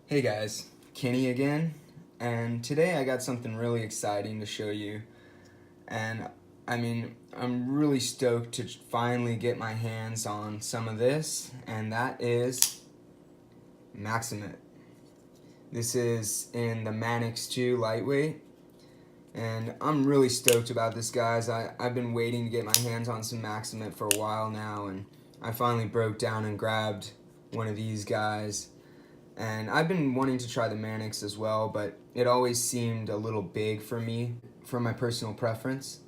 Hey guys, Kenny again, and today I got something really exciting to show you. And I'm really stoked to finally get my hands on some of this, and that is Maxamet. This is in the Manix 2 lightweight, and I'm really stoked about this, guys. I've been waiting to get my hands on some Maxamet for a while now, and I finally broke down and grabbed one of these guys. And I've been wanting to try the Manix as well, but it always seemed a little big for me, for my personal preference.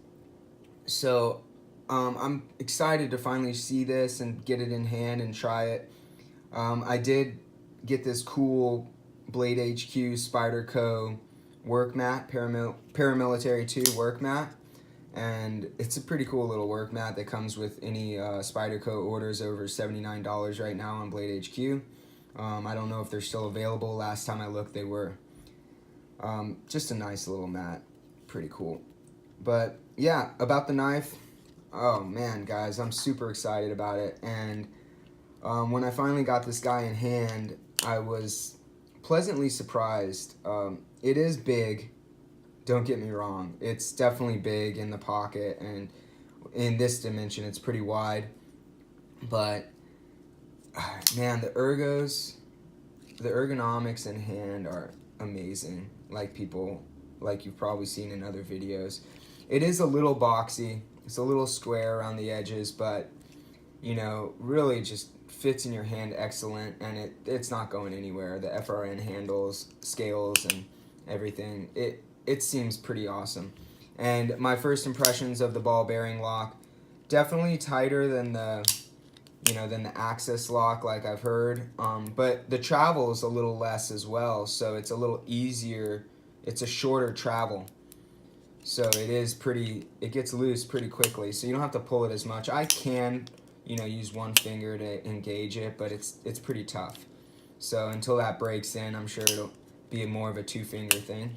So I'm excited to finally see this and get it in hand and try it. I did get this cool Blade HQ Spyderco work mat, paramilitary 2 work mat. And it's a pretty cool little work mat that comes with any Spyderco orders over $79 right now on Blade HQ. I don't know if they're still available. Last time I looked, they were. Just a nice little mat. Pretty cool. But yeah, about the knife. Oh man, guys, I'm super excited about it. And when I finally got this guy in hand, I was pleasantly surprised. It is big. Don't get me wrong. It's definitely big in the pocket, and in this dimension, it's pretty wide. But man, the ergonomics in hand are amazing. Like you've probably seen in other videos. It is a little boxy. It's a little square around the edges, but really just fits in your hand excellent, and it's not going anywhere. The FRN handles, scales, and everything. It seems pretty awesome. And my first impressions of the ball bearing lock, definitely tighter than the access lock, like I've heard. But the travel is a little less as well, so it's a little easier. It's a shorter travel, so it gets loose pretty quickly, so you don't have to pull it as much. I can use one finger to engage it, but it's pretty tough. So until that breaks in, I'm sure it'll be more of a 2-finger thing.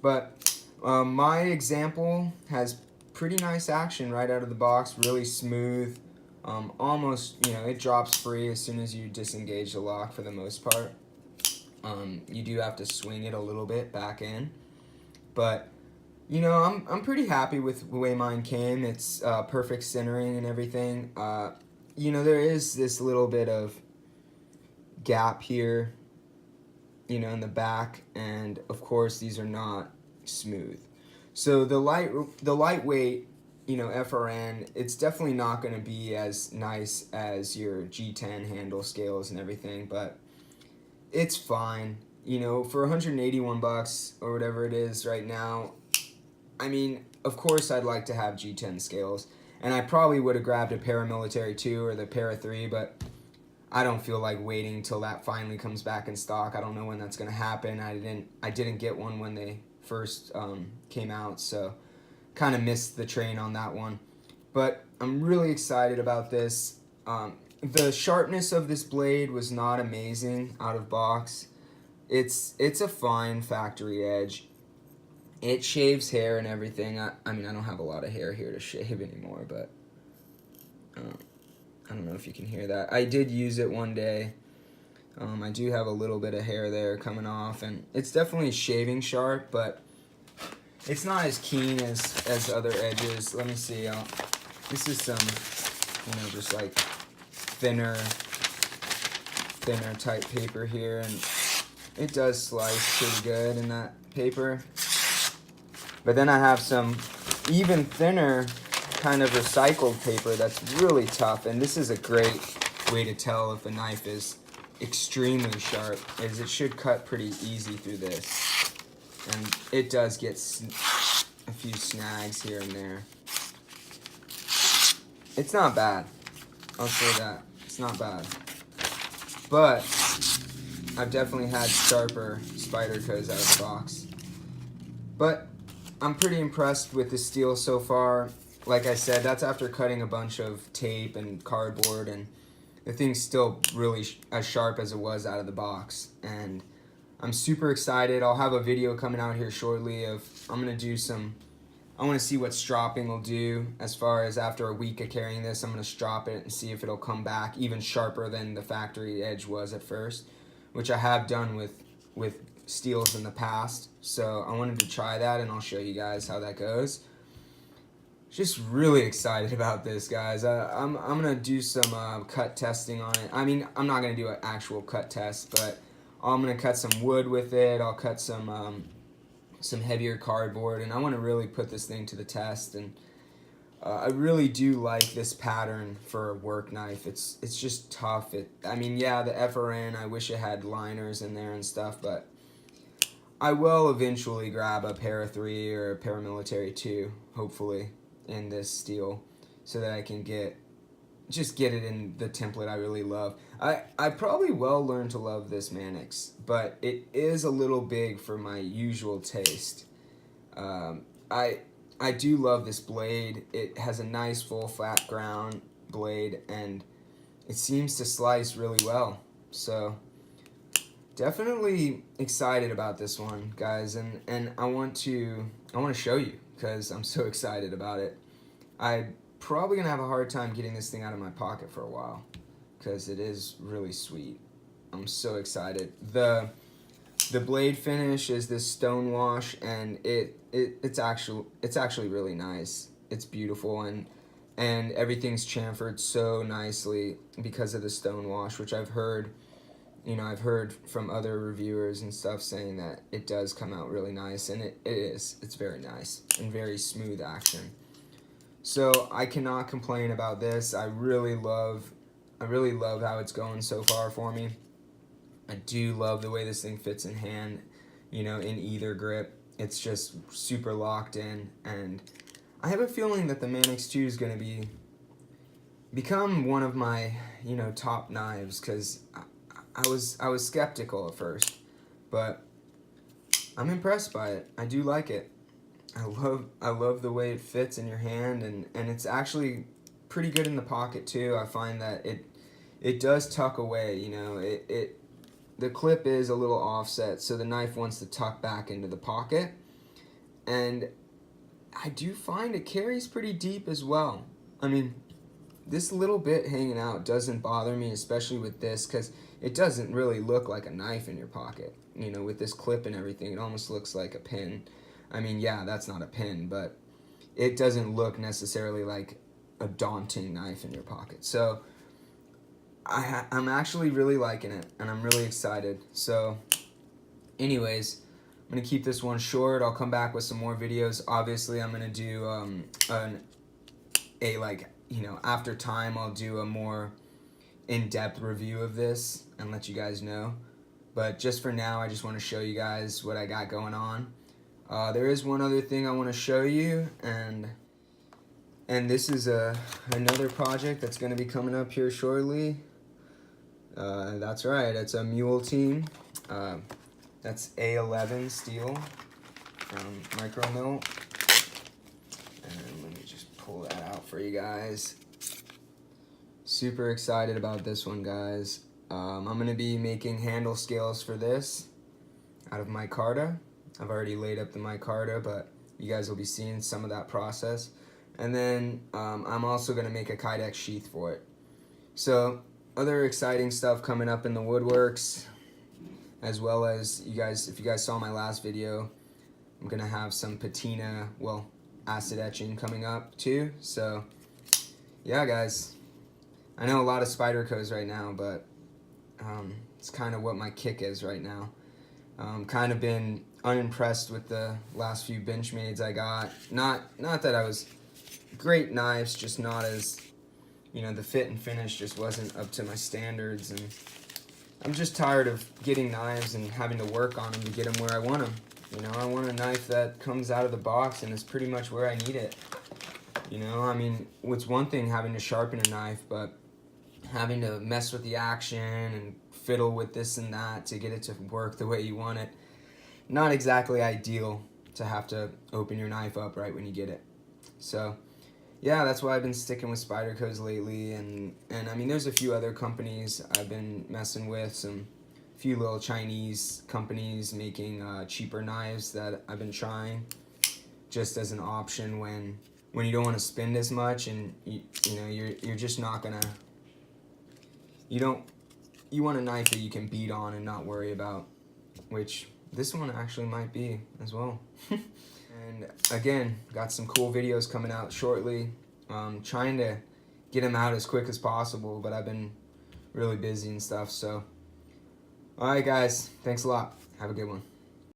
But my example has pretty nice action right out of the box, really smooth. Almost, it drops free as soon as you disengage the lock for the most part. You do have to swing it a little bit back in. But, I'm pretty happy with the way mine came. It's perfect centering and everything. There is this little bit of gap here, in the back. And, of course, these are not smooth. So the lightweight, FRN, it's definitely not going to be as nice as your G10 handle scales and everything, but it's fine. For 181 bucks or whatever it is right now, of course I'd like to have G10 scales, and I probably would have grabbed a paramilitary 2 or the para 3, but I don't feel like waiting till that finally comes back in stock. I don't know when that's going to happen. I didn't get one when they first came out, so kind of missed the train on that one. But I'm really excited about this. The sharpness of this blade was not amazing out of box. It's a fine factory edge. It shaves hair and everything. I don't have a lot of hair here to shave anymore, but I don't know if you can hear that. I did use it one day. I do have a little bit of hair there coming off, and it's definitely shaving sharp, but it's not as keen as other edges. Let me see. This is some, just like thinner type paper here, and it does slice pretty good in that paper. But then I have some even thinner kind of recycled paper that's really tough, and this is a great way to tell if a knife is extremely sharp, as it should cut pretty easy through this. And it does get a few snags here and there. It's not bad. I'll say that. It's not bad. But I've definitely had sharper Spydercos out of the box. But I'm pretty impressed with the steel so far. Like I said, that's after cutting a bunch of tape and cardboard, and the thing's still really as sharp as it was out of the box. And I'm super excited. I'll have a video coming out here shortly of, I want to see what stropping will do as far as after a week of carrying this. I'm going to strop it and see if it'll come back even sharper than the factory edge was at first, which I have done with with steels in the past, so I wanted to try that, and I'll show you guys how that goes. Just really excited about this, guys. I'm gonna do some cut testing on it. I mean, I'm not gonna do an actual cut test, but I'm gonna cut some wood with it. I'll cut some heavier cardboard, and I want to really put this thing to the test. And I really do like this pattern for a work knife. It's just tough. I mean, yeah, the FRN, I wish it had liners in there and stuff, but I will eventually grab a Para 3 or a Paramilitary 2, hopefully, in this steel, so that I can get it in the template I really love. I probably will learn to love this Manix, but it is a little big for my usual taste. I do love this blade. It has a nice full flat ground blade, and it seems to slice really well. So definitely excited about this one, guys, and I want to show you because I'm so excited about it. I'm probably gonna have a hard time getting this thing out of my pocket for a while because it is really sweet. I'm so excited. The blade finish is this stone wash, and it's actually really nice. It's beautiful, and everything's chamfered so nicely because of the stone wash, which I've heard from other reviewers and stuff saying that it does come out really nice, and it is. It's very nice and very smooth action. So I cannot complain about this. I really love how it's going so far for me. I do love the way this thing fits in hand, in either grip. It's just super locked in, and I have a feeling that the Manix 2 is going to become one of my, top knives, because I was skeptical at first, but I'm impressed by it. I do like it. I love the way it fits in your hand, and it's actually pretty good in the pocket too. I find that it does tuck away, the clip is a little offset, so the knife wants to tuck back into the pocket, and I do find it carries pretty deep as well. I mean, this little bit hanging out doesn't bother me, especially with this, because it doesn't really look like a knife in your pocket. With this clip and everything, it almost looks like a pin. I mean, yeah, that's not a pin, but it doesn't look necessarily like a daunting knife in your pocket. So I'm actually really liking it, and I'm really excited. So anyways, I'm going to keep this one short. I'll come back with some more videos. Obviously, I'm going to do after time, I'll do a more in-depth review of this and let you guys know. But just for now, I just want to show you guys what I got going on. There is one other thing I want to show you, and this is another project that's going to be coming up here shortly. That's right, it's a mule team. That's A11 steel from Micro Mill. And let me just pull that out for you guys. Super excited about this one, guys. I'm going to be making handle scales for this out of micarta. I've already laid up the micarta, but you guys will be seeing some of that process. And then I'm also going to make a kydex sheath for it. So other exciting stuff coming up in the woodworks, as well as if you guys saw my last video, I'm going to have some patina, acid etching coming up too. So yeah, guys, I know a lot of Spydercos right now, but it's kind of what my kick is right now. Kind of been unimpressed with the last few Benchmades I got. Not that I was great knives, just not as, the fit and finish just wasn't up to my standards, and I'm just tired of getting knives and having to work on them to get them where I want them. I want a knife that comes out of the box and is pretty much where I need it. I mean, it's one thing having to sharpen a knife, but having to mess with the action and fiddle with this and that to get it to work the way you want it, not exactly ideal to have to open your knife up right when you get it. So yeah, that's why I've been sticking with Spydercos lately, and I mean, there's a few other companies I've been messing with, a few little Chinese companies making cheaper knives that I've been trying just as an option when you don't want to spend as much, and you're just not gonna, you want a knife that you can beat on and not worry about which this one actually might be as well. And again, got some cool videos coming out shortly. Trying to get them out as quick as possible, but I've been really busy and stuff. So, all right, guys, thanks a lot. Have a good one.